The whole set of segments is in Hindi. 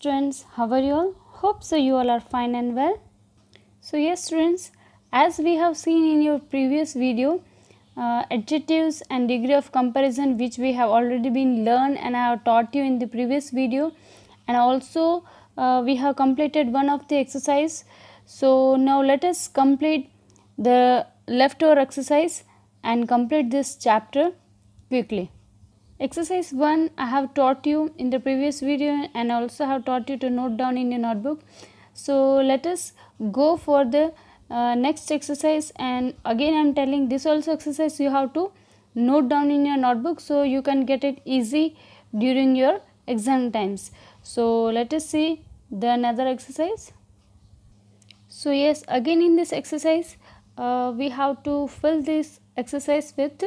students, how are you all? Hope so you all are fine and well. So yes students, as we have seen in your previous video, adjectives and degree of comparison which we have already been learned and I have taught you in the previous video, and also we have completed one of the exercise. So now let us complete the leftover exercise and complete this chapter quickly. Exercise 1 I have taught you in the previous video and also have taught you to note down in your notebook. So let us go for the next exercise, and again I am telling this also exercise you have to note down in your notebook so you can get it easy during your exam times. So let us see the another exercise. So yes, again in this exercise we have to fill this exercise with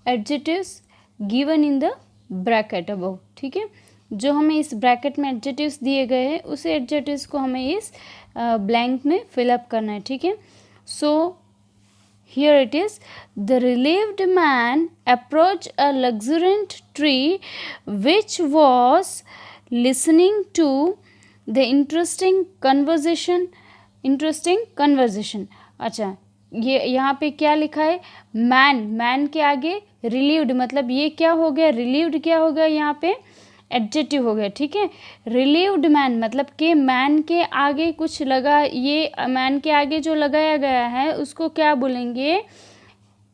adjectives given in the bracket above. ठीक है, जो हमें इस ब्रैकेट में एडजेटिव्स दिए गए हैं उसी एडजेटिव्स को हमें इस ब्लैंक में फिलअप करना है. ठीक है, so here it is the relieved man approach a luxuriant tree which was listening to the interesting conversation. अच्छा, ये यहाँ पे क्या लिखा है, मैन के आगे रिलीव्ड, मतलब ये क्या हो गया, रिलीव्ड क्या हो गया, यहाँ पे एडजेक्टिव हो गया. ठीक है, रिलीव्ड मैन मतलब कि मैन के आगे कुछ लगा, ये मैन के आगे जो लगाया गया है उसको क्या बोलेंगे,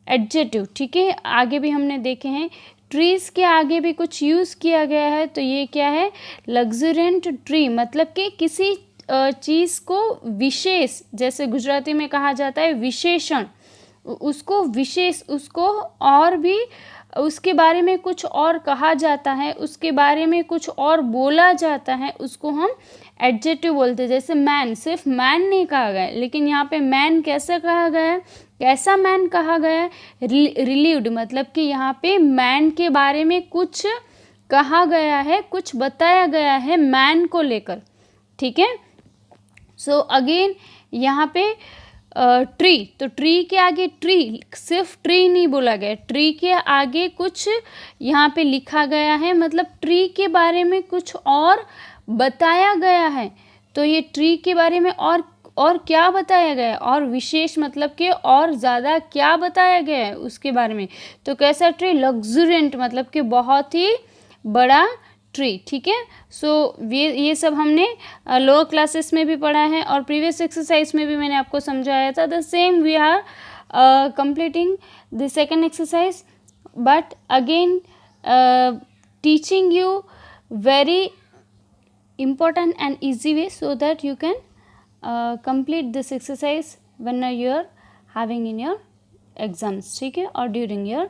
एडजेक्टिव. ठीक है, आगे भी हमने देखे हैं ट्रीज के आगे भी कुछ यूज़ किया गया है, तो ये क्या है, लग्जरेंट ट्री, मतलब कि किसी चीज़ को विशेष, जैसे गुजराती में कहा जाता है विशेषण, उसको विशेष, उसको और भी उसके बारे में कुछ और कहा जाता है, उसके बारे में कुछ और बोला जाता है, उसको हम एडजेक्टिव बोलते हैं. जैसे मैन, सिर्फ मैन नहीं कहा गया, लेकिन यहाँ पे मैन कैसे कहा गया है, कैसा मैन कहा गया है, रिलीव्ड, मतलब कि यहाँ पे मैन के बारे में कुछ कहा गया है, कुछ बताया गया है मैन को लेकर. ठीक है, सो अगेन यहाँ पे ट्री, तो ट्री के आगे ट्री, सिर्फ ट्री नहीं बोला गया, ट्री के आगे कुछ यहाँ पे लिखा गया है, मतलब ट्री के बारे में कुछ और बताया गया है. तो ये ट्री के बारे में और क्या बताया गया है, और विशेष मतलब कि और ज़्यादा क्या बताया गया है उसके बारे में. तो कैसा ट्री, लग्जरेंट, मतलब कि बहुत ही बड़ा ट्री. ठीक है, सो ये सब हमने लोअर क्लासेस में भी पढ़ा है और प्रीवियस एक्सरसाइज में भी मैंने आपको समझाया था. The same we are completing the second exercise, but again teaching you very important and easy way so that you can complete this exercise when you are having in your exams. ठीक है, और during your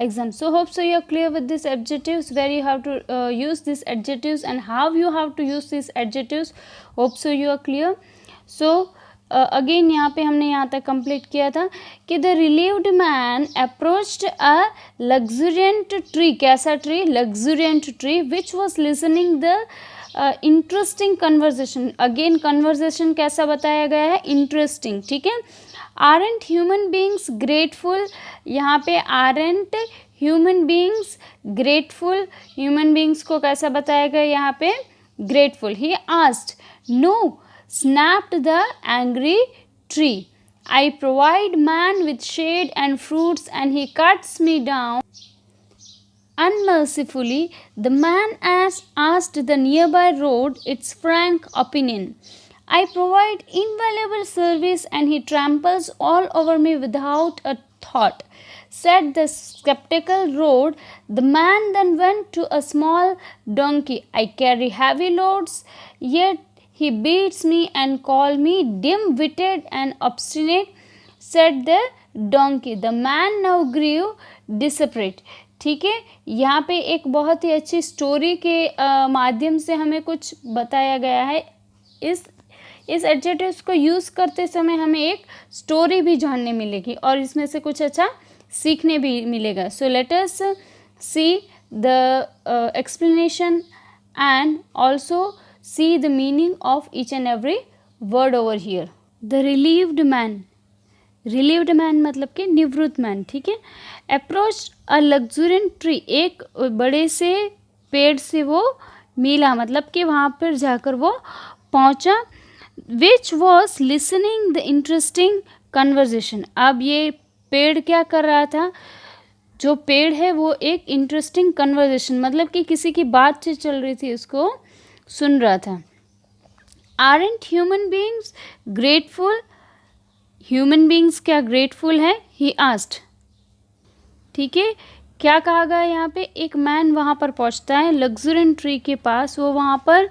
exam. So hope so you are clear with these adjectives, where you have to use these adjectives and how you have to use these adjectives. Hope so you are clear. So again यहाँ पे हमने यहाँ तक कंप्लीट किया था कि the relieved man approached a luxuriant tree, कैसा tree, luxuriant tree, which was listening the interesting conversation. Again conversation कैसा बताया गया है, इंटरेस्टिंग. ठीक है, आरंट ह्यूमन बींग्स ग्रेटफुल, यहाँ पे aren't human beings grateful, human beings को कैसा बताया गया यहाँ पे, grateful. He asked, no, snapped the angry tree. I provide man with shade and fruits and he cuts me down unmercifully. The man asked the nearby road its frank opinion. I provide invaluable service and he tramples all over me without a thought. Said the skeptical road. The man then went to a small donkey. I carry heavy loads, yet he beats me and call me dim-witted and obstinate, said the donkey. The man now grew desperate. ठीक है, यहाँ पे एक बहुत ही अच्छी स्टोरी के माध्यम से हमें कुछ बताया गया है. इस एडजेक्टिव्स को यूज़ करते समय हमें एक स्टोरी भी जानने मिलेगी और इसमें से कुछ अच्छा सीखने भी मिलेगा. So let us see the explanation and also see the meaning of each and every word over here. The relieved man, relieved man मतलब कि निवृत्त मैन. ठीक है, अप्रोच अ लग्जरेंट ट्री, एक बड़े से पेड़ से वो मिला मतलब कि वहाँ पर जाकर वो पहुँचा। विच was listening the interesting conversation. अब ये पेड़ क्या कर रहा था, जो पेड़ है वो एक इंटरेस्टिंग कन्वर्जेशन मतलब कि किसी की बातचीत चल रही थी उसको सुन रहा था। Aren't human beings grateful, human beings क्या ग्रेटफुल है, ही आस्क्ड। ठीक है, क्या कहा गया यहाँ पे, एक मैन वहाँ पर पहुँचता है लग्जरेंट ट्री के पास, वो वहाँ पर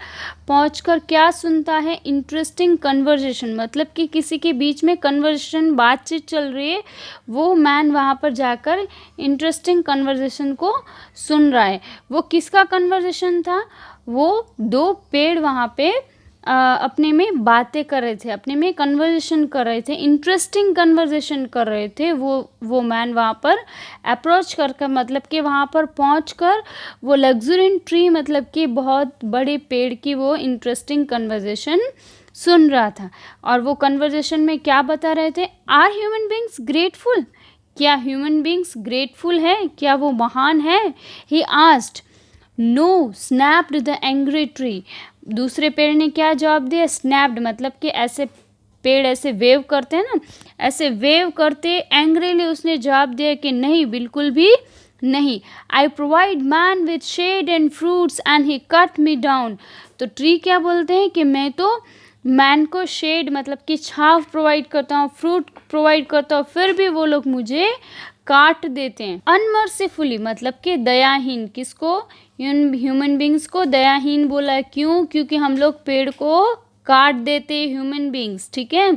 पहुँचकर क्या सुनता है, इंटरेस्टिंग कन्वर्जेशन मतलब कि किसी के बीच में कन्वर्जेशन बातचीत चल रही है, वो मैन वहाँ पर जाकर इंटरेस्टिंग कन्वर्जेशन को सुन रहा है। वो किसका कन्वर्जेशन था, वो दो पेड़ वहाँ पे अपने में बातें कर रहे थे, अपने में कन्वर्जेशन कर रहे थे, इंटरेस्टिंग कन्वर्जेशन कर रहे थे। वो मैन वहाँ पर अप्रोच कर मतलब कि वहाँ पर पहुँचकर वो लग्जरेंट ट्री मतलब कि बहुत बड़े पेड़ की वो इंटरेस्टिंग कन्वर्जेशन सुन रहा था। और वो कन्वर्जेशन में क्या बता रहे थे, आर ह्यूमन बींग्स ग्रेटफुल, क्या ह्यूमन बींग्स ग्रेटफुल है, क्या वो महान है। He asked. No, snapped the angry tree. दूसरे पेड़ ने क्या जवाब दिया, स्नैप्ड मतलब कि ऐसे पेड़ ऐसे वेव करते हैं ना, ऐसे वेव करते एंग्रीली उसने जवाब दिया कि नहीं, बिल्कुल भी नहीं। I provide man with shade and fruits and he cut me down. तो ट्री क्या बोलते हैं कि मैं तो मैन को शेड मतलब कि छांव प्रोवाइड करता हूँ, फ्रूट प्रोवाइड करता हूँ, फिर भी वो लोग मुझे काट देते हैं। अनमर्सीफुली मतलब कि दयाहीन, किसको, ह्यूमन बींग्स को दयाहीन बोला। क्यों, क्योंकि हम लोग पेड़ को काट देते ह्यूमन बींग्स। ठीक है।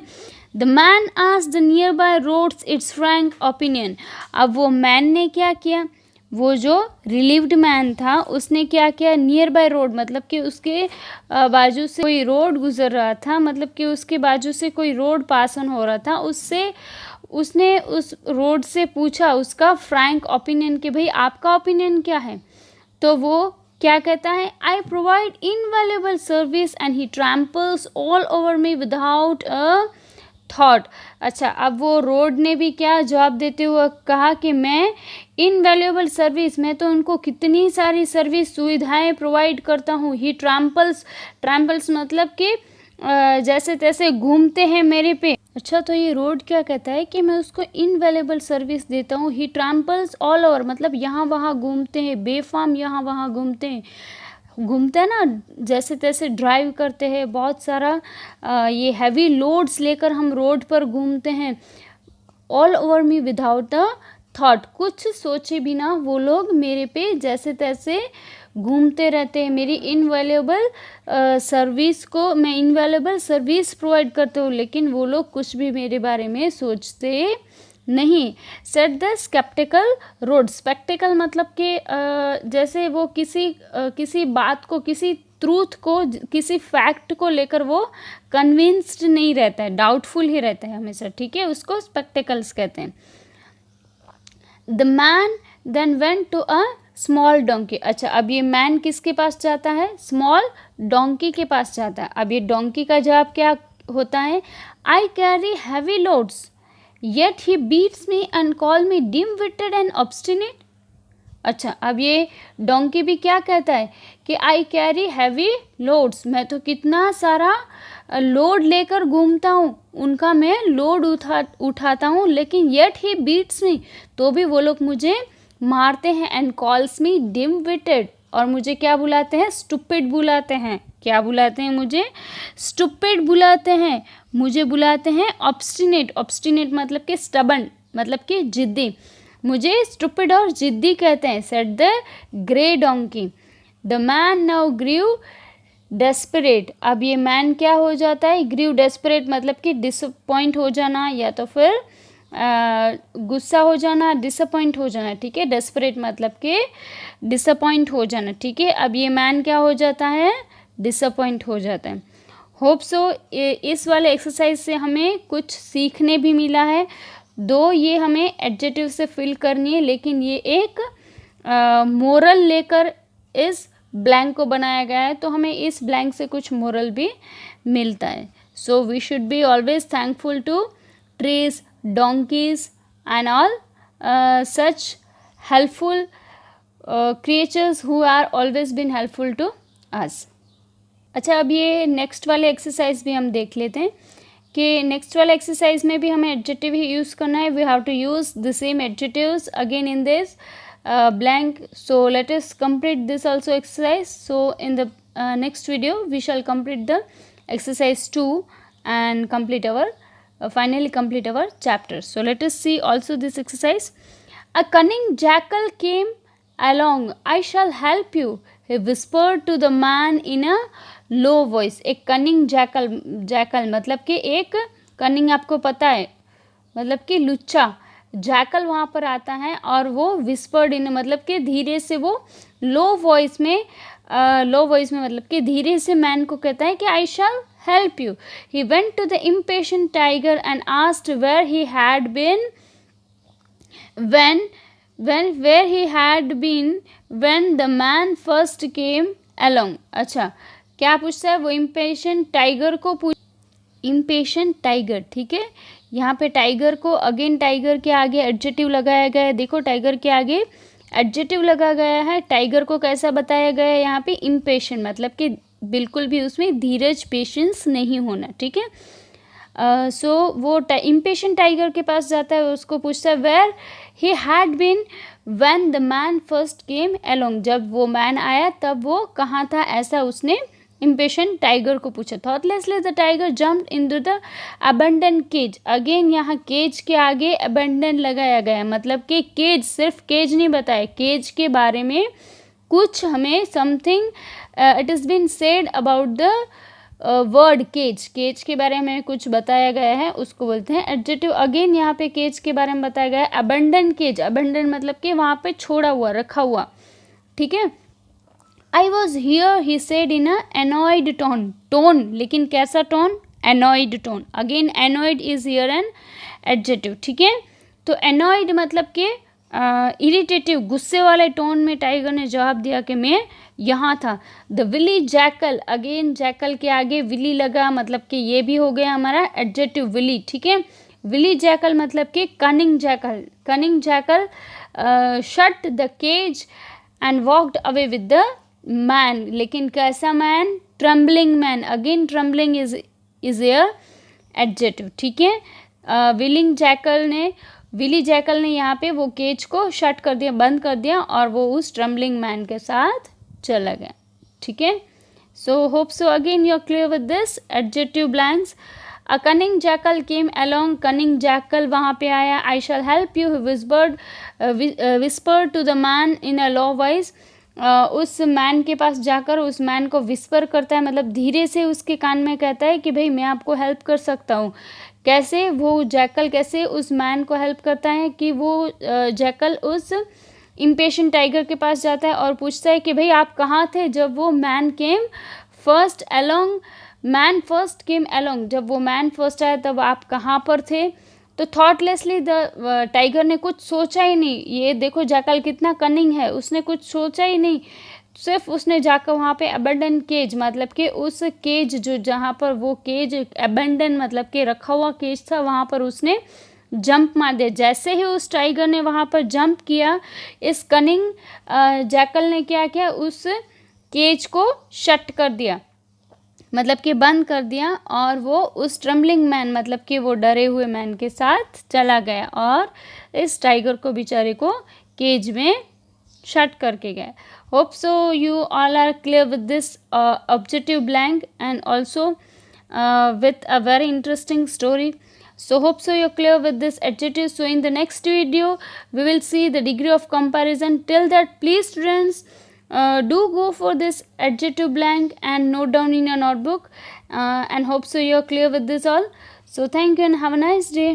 The man asked the nearby roads its frank opinion. अब वो मैन ने क्या किया, वो जो रिलीव्ड मैन था उसने क्या किया, नियर बाय रोड मतलब कि उसके बाजू से कोई रोड गुजर रहा था, मतलब कि उसके बाजू से कोई रोड पास ऑन हो रहा था, उससे उसने उस रोड से पूछा उसका फ्रैंक ओपिनियन कि भाई आपका ओपिनियन क्या है। तो वो क्या कहता है, I provide invaluable service and he tramples all over me without a thought. अच्छा, अब वो रोड ने भी क्या जवाब देते हुए कहा कि मैं इनवैल्यूएबल सर्विस, मैं तो उनको कितनी सारी सर्विस सुविधाएं प्रोवाइड करता हूँ। ही ट्रैम्पल्स मतलब कि जैसे तैसे घूमते हैं मेरे पे। अच्छा, तो ये रोड क्या कहता है कि मैं उसको इनवैल्यूएबल सर्विस देता हूँ। ही ट्रैम्पल्स ऑल ओवर मतलब यहाँ वहाँ घूमते हैं, बेफाम यहाँ वहाँ घूमते हैं ना, जैसे तैसे ड्राइव करते हैं, बहुत सारा ये हैवी लोड्स लेकर हम रोड पर घूमते हैं। All over me without a thought, कुछ सोचे बिना वो लोग मेरे पे जैसे तैसे घूमते रहते हैं। मेरी इनवैल्यूएबल सर्विस को मैं इनवैल्यूएबल सर्विस प्रोवाइड करते हूँ, लेकिन वो लोग कुछ भी मेरे बारे में सोचते नहीं। Said the sceptical road. Sceptical मतलब कि जैसे वो किसी बात को, किसी ट्रूथ को, किसी फैक्ट को लेकर वो कन्विंस्ड नहीं रहता है, डाउटफुल ही रहता है हमेशा। ठीक है, उसको स्पेक्टिकल्स कहते हैं। The man then went to a small donkey. अच्छा, अब ये मैन किसके पास जाता है, स्मॉल डोंकी के पास जाता है। अब ये डोंकी का जवाब क्या होता है, I carry heavy loads yet he beats me and call me dim-witted and obstinate। अच्छा, अब ये डोंकी भी क्या कहता है कि आई कैरी हैवी लोड्स, मैं तो कितना सारा लोड लेकर घूमता हूँ, उनका मैं लोड उठाता हूँ, लेकिन येट ही बीट्स मी, तो भी वो लोग मुझे मारते हैं। And calls me dim witted, और मुझे क्या बुलाते हैं, स्टूपिड बुलाते हैं। क्या बुलाते हैं मुझे, स्टूपिड बुलाते हैं। मुझे बुलाते हैं ऑब्स्टिनेट। ऑब्स्टिनेट मतलब कि स्टबन मतलब कि जिद्दी, मुझे स्टूपिड और जिद्दी कहते हैं। Said the grey donkey. The man now grew desperate. अब ये मैन क्या हो जाता है, ग्रीव डेस्परेट मतलब कि डिसअपॉइंट हो जाना, या तो फिर गुस्सा हो जाना, डिसअपॉइंट हो जाना। ठीक है, डेस्परेट मतलब कि डिसअपॉइंट हो जाना। ठीक है, अब ये मैन क्या हो जाता है, डिसअपॉइंट हो जाता है। होप सो इस वाले एक्सरसाइज से हमें कुछ सीखने भी मिला है। दो ये हमें एडजेक्टिव से फिल करनी है, लेकिन ये एक मोरल लेकर इस ब्लैंक को बनाया गया है, तो हमें इस ब्लैंक से कुछ मोरल भी मिलता है। So we should be always thankful to trees, donkeys and all such helpful creatures who are always been helpful to अस। अच्छा, अब ये नेक्स्ट वाले एक्सरसाइज भी हम देख लेते हैं कि नेक्स्ट वाले एक्सरसाइज में भी हमें एडजेक्टिव ही यूज़ करना है. We have to use the same adjectives again in this blank. So let us complete this also exercise. So in the next video we shall complete the exercise 2 and complete our finally complete our chapter. So let us see also this exercise. A cunning jackal came along. I shall help you, he whispered to the man in a low voice. एक cunning jackal मतलब कि एक cunning आपको पता है मतलब कि लुच्चा जैकल वहाँ पर आता है और वो विस्पर्ड इन मतलब कि धीरे से वो लो वॉइस में मतलब कि धीरे से मैन को कहता है कि I shall help you. He went to the impatient tiger and asked where he had been where he had been when the man first came along. अच्छा, क्या पूछता है वो इम्पेशेंट टाइगर को इम्पेशेंट टाइगर. ठीक है, यहाँ पे टाइगर को अगेन टाइगर के आगे एडजेक्टिव लगाया गया है. देखो टाइगर के आगे एडजेक्टिव लगा गया है. टाइगर को कैसा बताया गया है यहाँ पे इम्पेशेंट मतलब कि बिल्कुल भी उसमें धीरज पेशेंस नहीं होना. ठीक है, सो वो इम्पेशेंट टाइगर के पास जाता है, उसको पूछता है where he had been when the man first came along. जब वो मैन आया तब वो कहाँ था, ऐसा उसने इम्पेशेंट टाइगर को पूछा. Thoughtlessly the tiger jumped into the abandon cage. Again यहाँ केज के आगे अबंडन लगाया गया मतलब कि केज, सिर्फ केज नहीं बताया, केज के बारे में कुछ हमें something it is been said about the word cage. Cage के बारे में कुछ बताया गया है, उसको बोलते हैं एडजेक्टिव. अगेन यहाँ पे केज के बारे में बताया गया है अबंडन केज. अबंडन मतलब कि वहाँ पे छोड़ा हुआ, रखा हुआ. ठीक है, I was here, he said in a annoyed tone. Tone, लेकिन कैसा tone, annoyed tone. Again annoyed is here an adjective. ठीक है, तो annoyed मतलब कि इरिटेटिव, गुस्से वाले टोन में टाइगर ने जवाब दिया कि मैं यहाँ था. The wily jackal, again jackal के आगे विली लगा मतलब कि ये भी हो गया हमारा एडजेक्टिव विली. ठीक है, विली जैकल मतलब कि cunning jackal. Cunning jackal shut the cage and walked away with the man. लेकिन कैसा man, trembling man. Again trembling is air adjective. ठीक है, विली जैकल ने यहाँ पे वो केज को शट कर दिया, बंद कर दिया और वो उस ट्रम्बलिंग मैन के साथ चला गया. ठीक है, so hope so again you are clear with this adjective blanks. A cunning jackal came along. Cunning jackal वहाँ पे आया. I shall help you, whispered to the man in a low voice. उस मैन के पास जाकर उस मैन को विस्पर करता है मतलब धीरे से उसके कान में कहता है कि भाई मैं आपको हेल्प कर सकता हूँ. कैसे, वो जैकल कैसे उस मैन को हेल्प करता है कि वो जैकल उस इम्पेशेंट टाइगर के पास जाता है और पूछता है कि भाई आप कहाँ थे जब वो man came first along. Man first came along, जब वो मैन फर्स्ट आया तब आप कहाँ पर थे. तो थॉटलेसली द टाइगर ने कुछ सोचा ही नहीं. ये देखो जैकल कितना कनिंग है, उसने कुछ सोचा ही नहीं, सिर्फ उसने जाकर वहाँ पे अबंडन केज मतलब कि उस केज जो जहाँ पर वो केज अबंडन मतलब कि रखा हुआ केज था वहाँ पर उसने जंप मार दिया. जैसे ही उस टाइगर ने वहाँ पर जंप किया, इस कनिंग जैकल ने क्या किया, उस केज को शट कर दिया मतलब कि बंद कर दिया और वो उस ट्रम्बलिंग मैन मतलब कि वो डरे हुए मैन के साथ चला गया और इस टाइगर को बेचारे को केज में शट करके गया. Hope so you all are clear with this objective blank and also with a very interesting story. So hope so you're clear with this adjective. So in the next video we will see the degree of comparison. Till that, please students, do go for this adjective blank and note down in your notebook, and hope so you're clear with this all. So thank you and have a nice day.